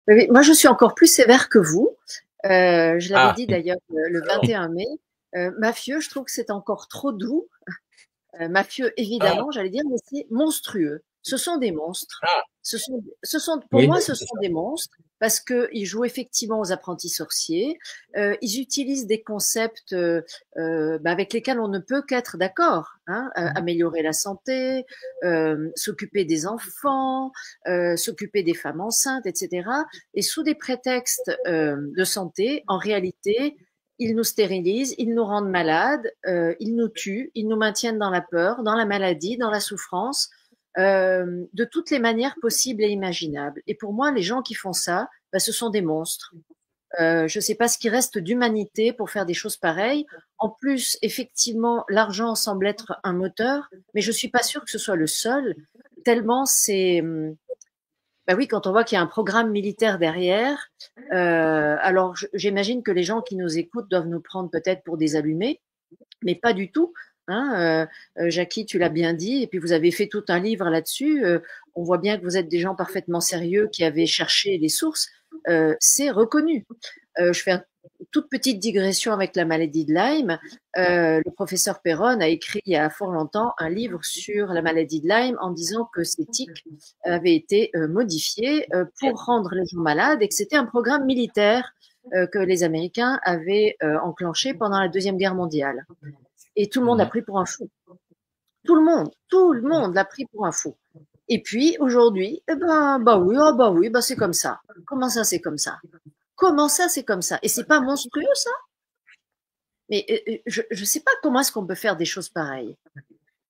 Oui, moi, je suis encore plus sévère que vous. Je l'avais Ah, dit d'ailleurs le oh, 21 mai. Mafieux, je trouve que c'est encore trop doux. Mafieux, ah, évidemment, j'allais dire, mais c'est monstrueux. Ce sont des monstres. ah, Pour oui, moi, ce c'est sont ça. des monstres parce qu'ils jouent effectivement aux apprentis sorciers. Ils utilisent des concepts avec lesquels on ne peut qu'être d'accord. Hein, améliorer la santé, s'occuper des enfants, s'occuper des femmes enceintes, etc. Et sous des prétextes de santé, en réalité, ils nous stérilisent, ils nous rendent malades, ils nous tuent, ils nous maintiennent dans la peur, dans la maladie, dans la souffrance, de toutes les manières possibles et imaginables. Et pour moi, les gens qui font ça, bah, ce sont des monstres. Je ne sais pas ce qui reste d'humanité pour faire des choses pareilles. En plus, effectivement, l'argent semble être un moteur, mais je ne suis pas sûre que ce soit le seul, tellement c'est bah oui, quand on voit qu'il y a un programme militaire derrière, alors j'imagine que les gens qui nous écoutent doivent nous prendre peut-être pour des allumés, mais pas du tout. Hein, Jackie, tu l'as bien dit, et puis vous avez fait tout un livre là-dessus. On voit bien que vous êtes des gens parfaitement sérieux qui avaient cherché les sources. C'est reconnu. Je fais une toute petite digression avec la maladie de Lyme. Le professeur Perron a écrit il y a fort longtemps un livre sur la maladie de Lyme en disant que ces tiques avaient été modifiés pour rendre les gens malades et que c'était un programme militaire que les Américains avaient enclenché pendant la Deuxième Guerre mondiale. Et tout le monde a Mhm. pris pour un fou. Tout le monde l'a pris pour un fou. Et puis aujourd'hui, eh ben, bah oui, oh bah oui, bah c'est comme ça. Comment ça, c'est comme ça? Comment ça, c'est comme ça? Et c'est pas monstrueux, ça? Mais je ne sais pas comment est-ce qu'on peut faire des choses pareilles.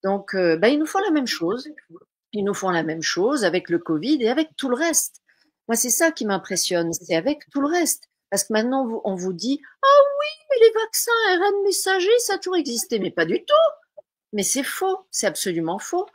Donc, bah, ils nous font la même chose. Ils nous font la même chose avec le Covid et avec tout le reste. Moi, c'est ça qui m'impressionne, c'est avec tout le reste. Parce que maintenant, on vous dit, ah oui, mais les vaccins ARN messager, ça a toujours existé. Mais pas du tout. Mais c'est faux, c'est absolument faux.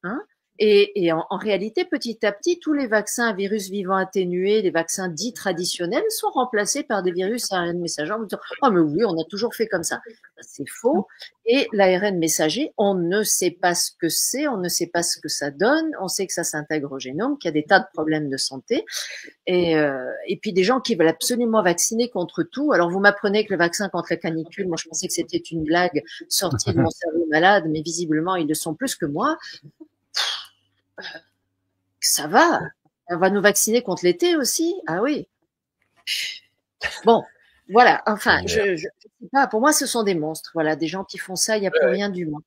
Hein. Et en réalité, petit à petit, tous les vaccins à virus vivants atténués, les vaccins dits traditionnels, sont remplacés par des virus ARN messagers. En disant, oh mais oui, on a toujours fait comme ça. C'est faux. Et l'ARN messager, on ne sait pas ce que c'est, on ne sait pas ce que ça donne. On sait que ça s'intègre au génome, qu'il y a des tas de problèmes de santé. Et puis des gens qui veulent absolument vacciner contre tout. Alors vous m'apprenez que le vaccin contre la canicule, moi je pensais que c'était une blague sortie de mon cerveau malade, mais visiblement ils le sont plus que moi. Ça va. On va nous vacciner contre l'été aussi. Ah oui. Bon, voilà. Enfin, Ouais. je sais pas. Pour moi, ce sont des monstres. Voilà, des gens qui font ça, il n'y a plus Ouais, rien d'humain.